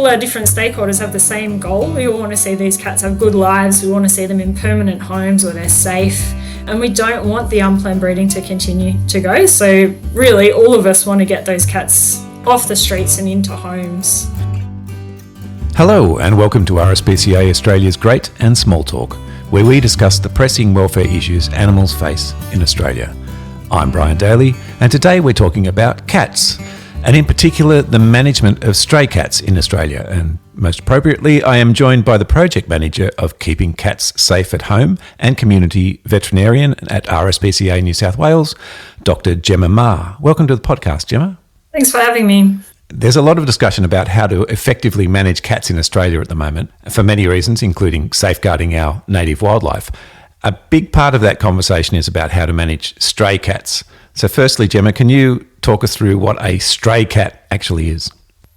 all our different stakeholders have the same goal. We all want to see these cats have good lives. We want to see them in permanent homes where they're safe. And we don't want the unplanned breeding to continue to go. So really, all of us want to get those cats off the streets and into homes. Hello and welcome to RSPCA Australia's Great and Small Talk, where we discuss the pressing welfare issues animals face in Australia. I'm Brian Daly, and today we're talking about cats, and in particular the management of stray cats in Australia. And most appropriately, I am joined by the Project Manager of Keeping Cats Safe at Home and Community Veterinarian at RSPCA New South Wales, Dr Gemma Ma. Welcome to the podcast, Gemma. Thanks for having me. There's a lot of discussion about how to effectively manage cats in Australia at the moment, for many reasons, including safeguarding our native wildlife. A big part of that conversation is about how to manage stray cats. So firstly, Gemma, can you talk us through what a stray cat actually is?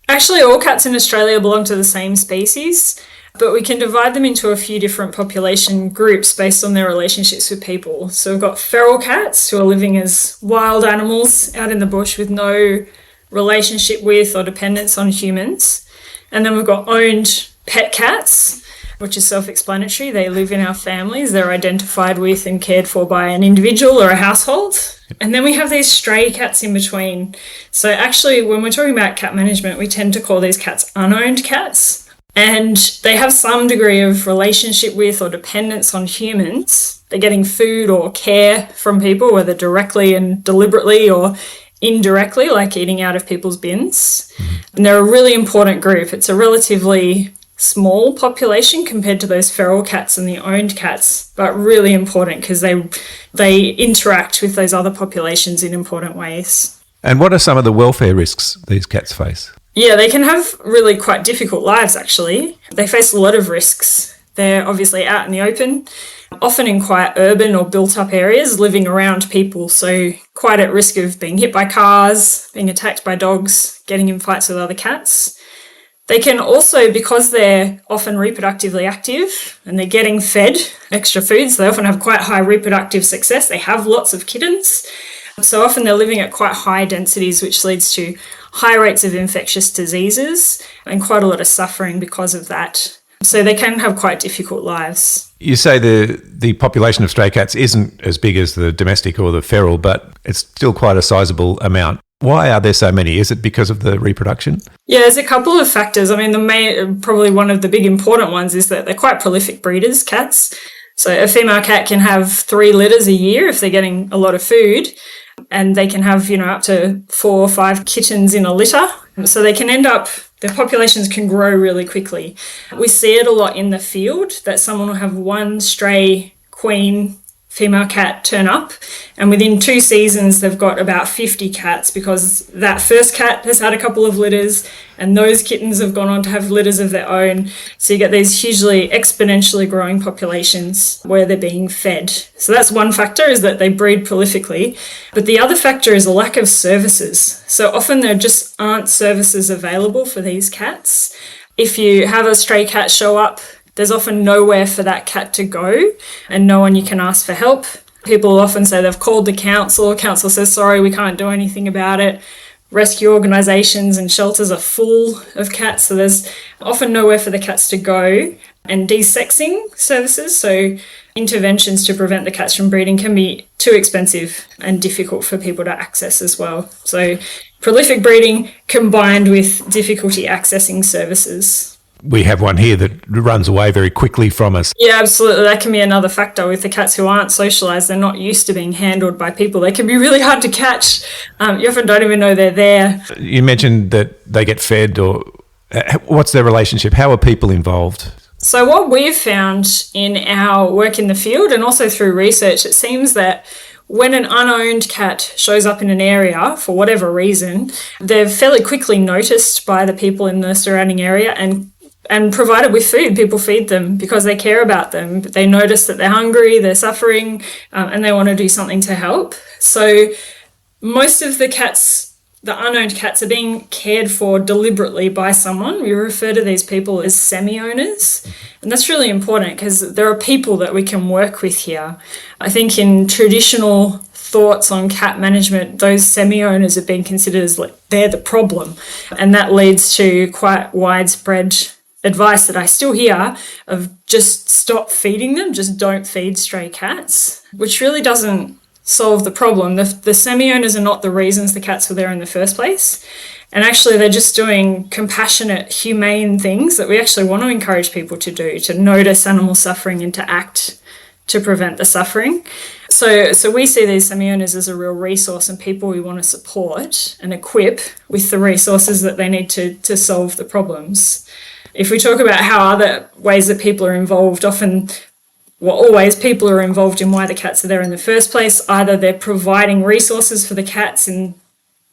Actually, all cats in Australia belong to the same species, but we can divide them into a few different population groups based on their relationships with people. So we've got feral cats who are living as wild animals out in the bush with no relationship with or dependence on humans. And then we've got owned pet cats, which is self-explanatory. They live in our families. They're identified with and cared for by an individual or a household. And then we have these stray cats in between. So actually, when we're talking about cat management, we tend to call these cats unowned cats. And they have some degree of relationship with or dependence on humans. They're getting food or care from people, whether directly and deliberately or indirectly, like eating out of people's bins. And they're a really important group. It's a relatively small population compared to those feral cats and the owned cats, but really important because they interact with those other populations in important ways. And what are some of the welfare risks these cats face? Yeah, they can have really quite difficult lives, actually. They face a lot of risks. They're obviously out in the open, often in quite urban or built-up areas, living around people, so quite at risk of being hit by cars, being attacked by dogs, getting in fights with other cats. They can also, because they're often reproductively active and they're getting fed extra foods, they often have quite high reproductive success. They have lots of kittens. So often they're living at quite high densities, which leads to high rates of infectious diseases and quite a lot of suffering because of that. So they can have quite difficult lives. You say the population of stray cats isn't as big as the domestic or the feral, but it's still quite a sizable amount. Why are there so many? Is it because of the reproduction? Yeah, there's a couple of factors. I mean, probably one of the big important ones is that they're quite prolific breeders, cats. So a female cat can have 3 litters a year if they're getting a lot of food, and they can have, up to 4 or 5 kittens in a litter. So they can their populations can grow really quickly. We see it a lot in the field that someone will have one stray queen female cat turn up, and within 2 seasons they've got about 50 cats because that first cat has had a couple of litters and those kittens have gone on to have litters of their own. So you get these hugely exponentially growing populations where they're being fed. So that's one factor, is that they breed prolifically. But the other factor is a lack of services. So often there just aren't services available for these cats. If you have a stray cat show up, there's often nowhere for that cat to go and no one you can ask for help. People often say they've called the council. Council says, sorry, we can't do anything about it. Rescue organisations and shelters are full of cats, so there's often nowhere for the cats to go. And desexing services, so interventions to prevent the cats from breeding, can be too expensive and difficult for people to access as well. So prolific breeding combined with difficulty accessing services. We have one here that runs away very quickly from us. Yeah, absolutely. That can be another factor with the cats who aren't socialised. They're not used to being handled by people. They can be really hard to catch. You often don't even know they're there. You mentioned that they get fed, or what's their relationship? How are people involved? So what we've found in our work in the field and also through research, it seems that when an unowned cat shows up in an area for whatever reason, they're fairly quickly noticed by the people in the surrounding area and provided with food. People feed them because they care about them. They notice that they're hungry, they're suffering, and they want to do something to help. So most of the cats, the unowned cats, are being cared for deliberately by someone. We refer to these people as semi-owners. And that's really important because there are people that we can work with here. I think in traditional thoughts on cat management, those semi-owners have been considered as like they're the problem. And that leads to quite widespread advice that I still hear of just stop feeding them, just don't feed stray cats, which really doesn't solve the problem. The semi-owners are not the reasons the cats were there in the first place. And actually they're just doing compassionate, humane things that we actually want to encourage people to do, to notice animal suffering and to act to prevent the suffering. So we see these semi-owners as a real resource and people we want to support and equip with the resources that they need to solve the problems. If we talk about how other ways that people are involved, always people are involved in why the cats are there in the first place. Either they're providing resources for the cats in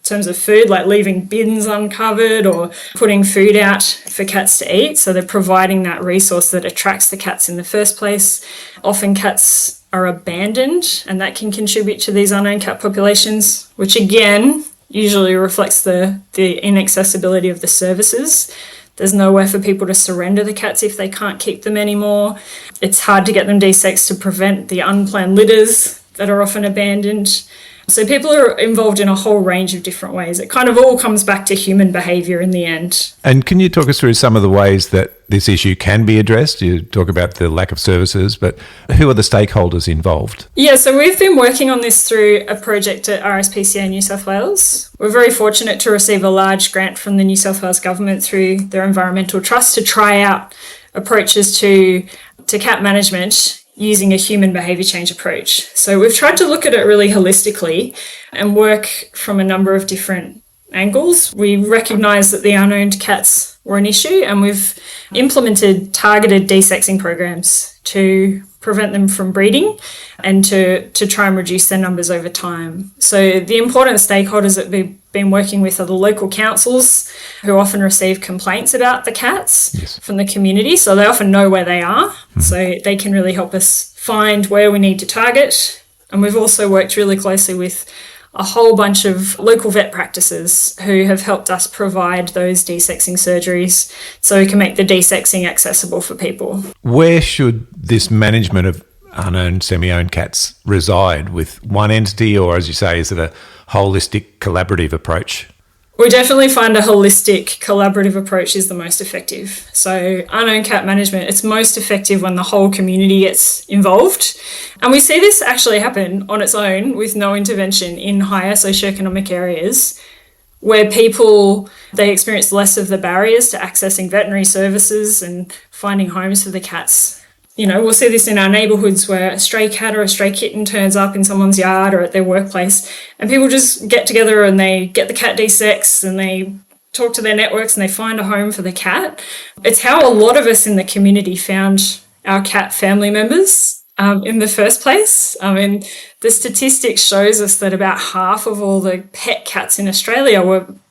terms of food, like leaving bins uncovered or putting food out for cats to eat. So they're providing that resource that attracts the cats in the first place. Often cats are abandoned and that can contribute to these unowned cat populations, which again usually reflects the inaccessibility of the services. There's nowhere for people to surrender the cats if they can't keep them anymore. It's hard to get them desexed to prevent the unplanned litters that are often abandoned. So people are involved in a whole range of different ways. It kind of all comes back to human behaviour in the end. And can you talk us through some of the ways that this issue can be addressed? You talk about the lack of services, but who are the stakeholders involved? Yeah, so we've been working on this through a project at RSPCA New South Wales. We're very fortunate to receive a large grant from the New South Wales government through their environmental trust to try out approaches to cat management using a human behaviour change approach. So we've tried to look at it really holistically and work from a number of different angles. We recognise that the unowned cats were an issue and we've implemented targeted desexing programs to prevent them from breeding and to try and reduce their numbers over time. So the important stakeholders that we've been working with are the local councils who often receive complaints about the cats from the community. So they often know where they are. So they can really help us find where we need to target. And we've also worked really closely with a whole bunch of local vet practices who have helped us provide those desexing surgeries so we can make the desexing accessible for people. Where should this management of unowned, semi-owned cats reside? With one entity, or as you say, is it a holistic collaborative approach? We definitely find a holistic collaborative approach is the most effective. So unowned cat management, it's most effective when the whole community gets involved. And we see this actually happen on its own with no intervention in higher socioeconomic areas where people, they experience less of the barriers to accessing veterinary services and finding homes for the cats. You know, we'll see this in our neighbourhoods where a stray cat or a stray kitten turns up in someone's yard or at their workplace and people just get together and they get the cat desexed and they talk to their networks and they find a home for the cat. It's how a lot of us in the community found our cat family members in the first place. I mean, the statistics shows us that about half of all the pet cats in Australia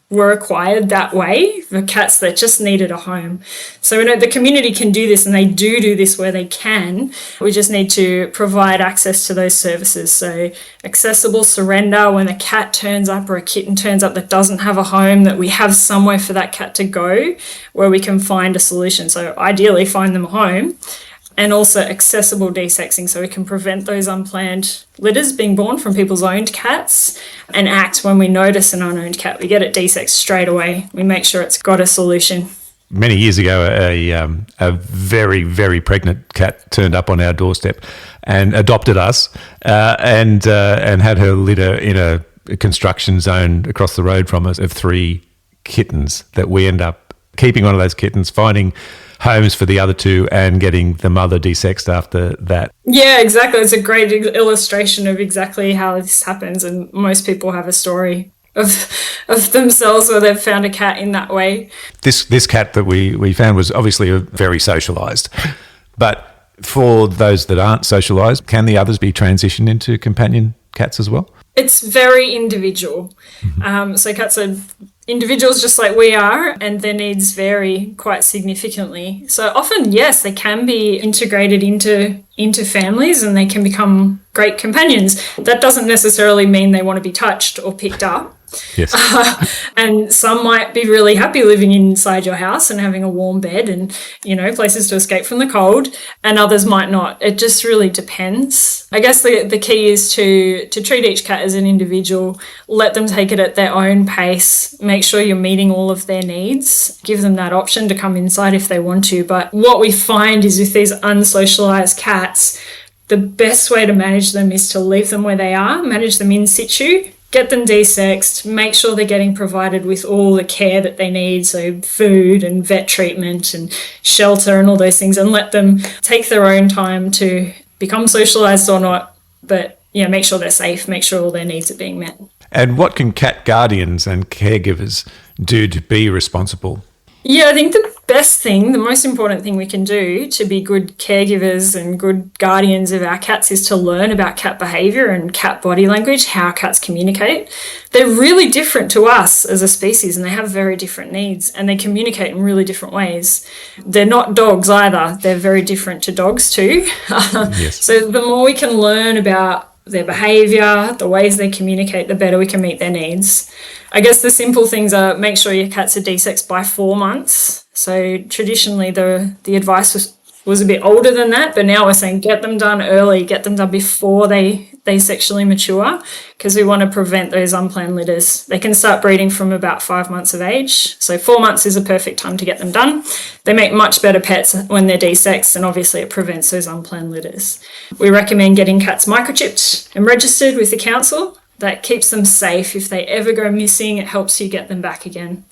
were acquired that way for cats that just needed a home. So we know the community can do this and they do this where they can. We just need to provide access to those services. So accessible surrender when a cat turns up or a kitten turns up that doesn't have a home, that we have somewhere for that cat to go where we can find a solution. So ideally find them a home. And also accessible desexing so we can prevent those unplanned litters being born from people's owned cats and act when we notice an unowned cat. We get it desexed straight away. We make sure it's got a solution. Many years ago, a very, very pregnant cat turned up on our doorstep and adopted us and had her litter in a construction zone across the road from us of 3 kittens that we end up keeping one of those kittens, finding homes for the other 2 and getting the mother desexed after that. Yeah, exactly. It's a great illustration of exactly how this happens, and most people have a story of themselves where they've found a cat in that way. This cat that we found was obviously very socialised, but for those that aren't socialised, can the others be transitioned into companion cats as well? It's very individual. So cats are individuals just like we are, and their needs vary quite significantly. So often, yes, they can be integrated into families and they can become great companions. That doesn't necessarily mean they want to be touched or picked up. Yes. And some might be really happy living inside your house and having a warm bed and, places to escape from the cold, and others might not. It just really depends. I guess the key is to treat each cat as an individual, let them take it at their own pace, make sure you're meeting all of their needs, give them that option to come inside if they want to. But what we find is with these unsocialized cats, the best way to manage them is to leave them where they are, manage them in situ, get them desexed, make sure they're getting provided with all the care that they need, so food and vet treatment and shelter and all those things, and let them take their own time to become socialized or not, but make sure they're safe, make sure all their needs are being met. And what can cat guardians and caregivers do to be responsible? Yeah, I think the most important thing we can do to be good caregivers and good guardians of our cats is to learn about cat behaviour and cat body language, how cats communicate. They're really different to us as a species, and they have very different needs, and they communicate in really different ways. They're not dogs either. They're very different to dogs too. Yes. So the more we can learn about their behaviour, the ways they communicate, the better we can meet their needs. I guess the simple things are make sure your cats are desexed by 4 months. So traditionally the advice was a bit older than that, but now we're saying get them done early, get them done before they sexually mature, because we want to prevent those unplanned litters. They can start breeding from about 5 months of age, so 4 months is a perfect time to get them done. They make much better pets when they're desexed, and obviously it prevents those unplanned litters. We recommend getting cats microchipped and registered with the council. That keeps them safe. If they ever go missing, it helps you get them back again.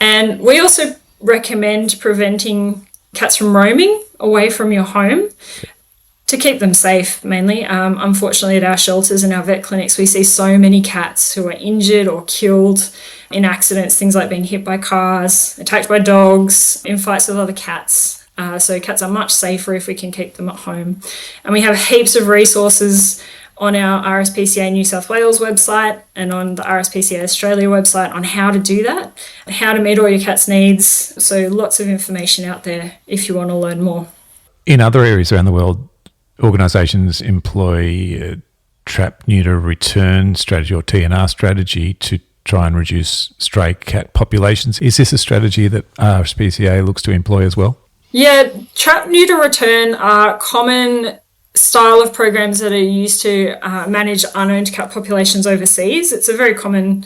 And we also recommend preventing cats from roaming away from your home to keep them safe, mainly. Unfortunately, at our shelters and our vet clinics, we see so many cats who are injured or killed in accidents, things like being hit by cars, attacked by dogs, in fights with other cats. So cats are much safer if we can keep them at home. And we have heaps of resources on our RSPCA New South Wales website and on the RSPCA Australia website on how to do that, how to meet all your cat's needs. So lots of information out there if you want to learn more. In other areas around the world, organisations employ a trap, neuter, return strategy or TNR strategy to try and reduce stray cat populations. Is this a strategy that RSPCA looks to employ as well? Yeah, trap, neuter, return are common style of programs that are used to manage unowned cat populations overseas. It's a very common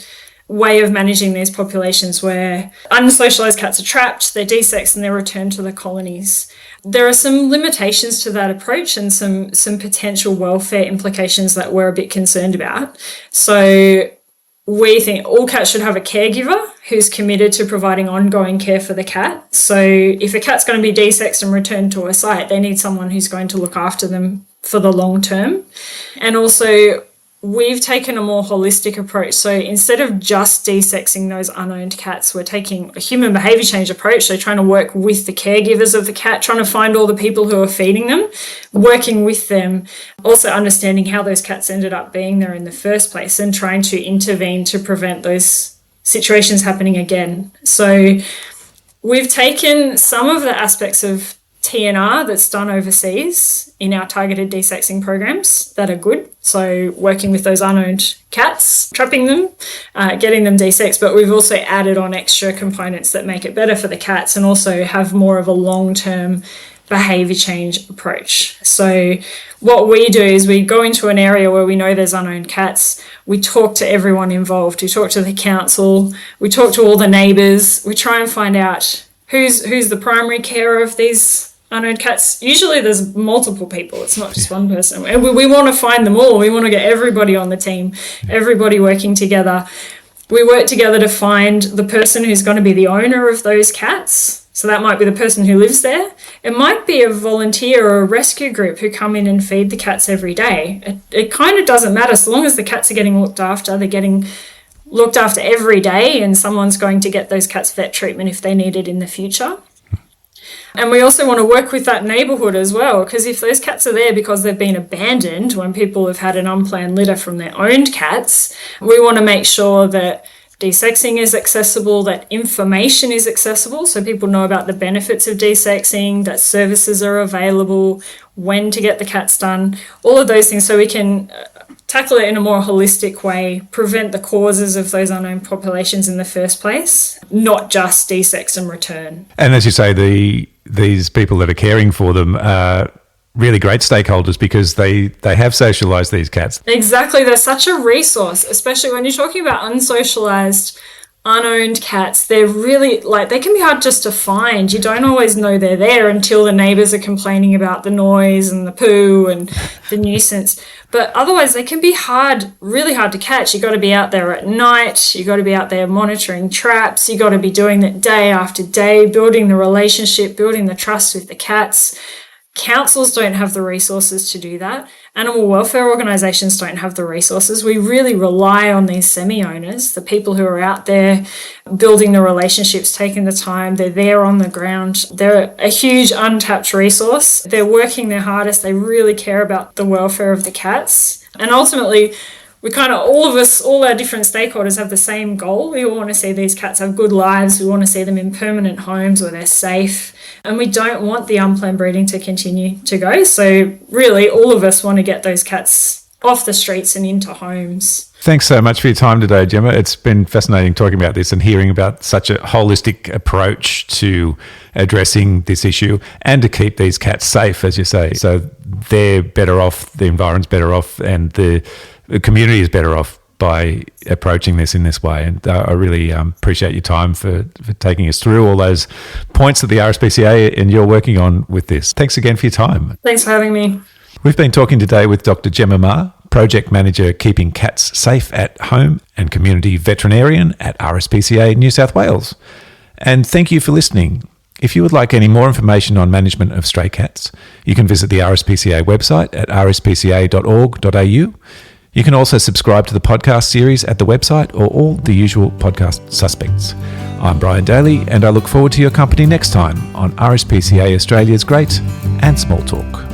way of managing these populations where unsocialised cats are trapped, they're desexed and they're returned to the colonies. There are some limitations to that approach and some potential welfare implications that we're a bit concerned about. So we think all cats should have a caregiver who's committed to providing ongoing care for the cat. So if a cat's going to be desexed and returned to a site, they need someone who's going to look after them for the long term. And also, we've taken a more holistic approach. So instead of just desexing those unowned cats, we're taking a human behaviour change approach. So trying to work with the caregivers of the cat, trying to find all the people who are feeding them, working with them, also understanding how those cats ended up being there in the first place and trying to intervene to prevent those situations happening again. So we've taken some of the aspects of TNR that's done overseas in our targeted desexing programs that are good. So working with those unowned cats, trapping them, getting them desexed, but we've also added on extra components that make it better for the cats and also have more of a long-term behaviour change approach. So what we do is we go into an area where we know there's unowned cats, we talk to everyone involved, we talk to the council, we talk to all the neighbours, we try and find out who's the primary carer of these unowned cats. Usually there's multiple people, it's not just one person. And we want to find them all. We want to get everybody on the team, everybody working together. We work together to find the person who's going to be the owner of those cats. So that might be the person who lives there. It might be a volunteer or a rescue group who come in and feed the cats every day. It kind of doesn't matter so long as the cats are getting looked after. They're getting looked after every day and someone's going to get those cats vet treatment if they need it in the future. And we also want to work with that neighbourhood as well, because if those cats are there because they've been abandoned when people have had an unplanned litter from their owned cats, we want to make sure that desexing is accessible, that information is accessible so people know about the benefits of desexing, that services are available, when to get the cats done, all of those things so we can tackle it in a more holistic way, prevent the causes of those unknown populations in the first place, not just desex and return. And as you say, these people that are caring for them are really great stakeholders because they have socialised these cats. Exactly. They're such a resource, especially when you're talking about unsocialised, unowned cats. They're really, they can be hard just to find. You don't always know they're there until the neighbours are complaining about the noise and the poo and the nuisance. But otherwise, they can be really hard to catch. You got to be out there at night. You got to be out there monitoring traps. You got to be doing that day after day, building the relationship, building the trust with the cats. Councils don't have the resources to do that. Animal welfare organisations don't have the resources. We really rely on these semi-owners, the people who are out there building the relationships, taking the time. They're there on the ground. They're a huge untapped resource. They're working their hardest. They really care about the welfare of the cats. And ultimately, we all our different stakeholders have the same goal. We all want to see these cats have good lives. We want to see them in permanent homes where they're safe. And we don't want the unplanned breeding to continue to go. So really, all of us want to get those cats off the streets and into homes. Thanks so much for your time today, Gemma. It's been fascinating talking about this and hearing about such a holistic approach to addressing this issue and to keep these cats safe, as you say. So they're better off, the environment's better off, and the community is better off by approaching this in this way. And I really appreciate your time for taking us through all those points that the RSPCA and you're working on with this. Thanks again for your time. Thanks for having me. We've been talking today with Dr Gemma Ma, Project Manager Keeping Cats Safe at Home and Community Veterinarian at RSPCA New South Wales. And thank you for listening. If you would like any more information on management of stray cats, you can visit the RSPCA website at rspca.org.au. You can also subscribe to the podcast series at the website or all the usual podcast suspects. I'm Brian Daly, and I look forward to your company next time on RSPCA Australia's Great and Small Talk.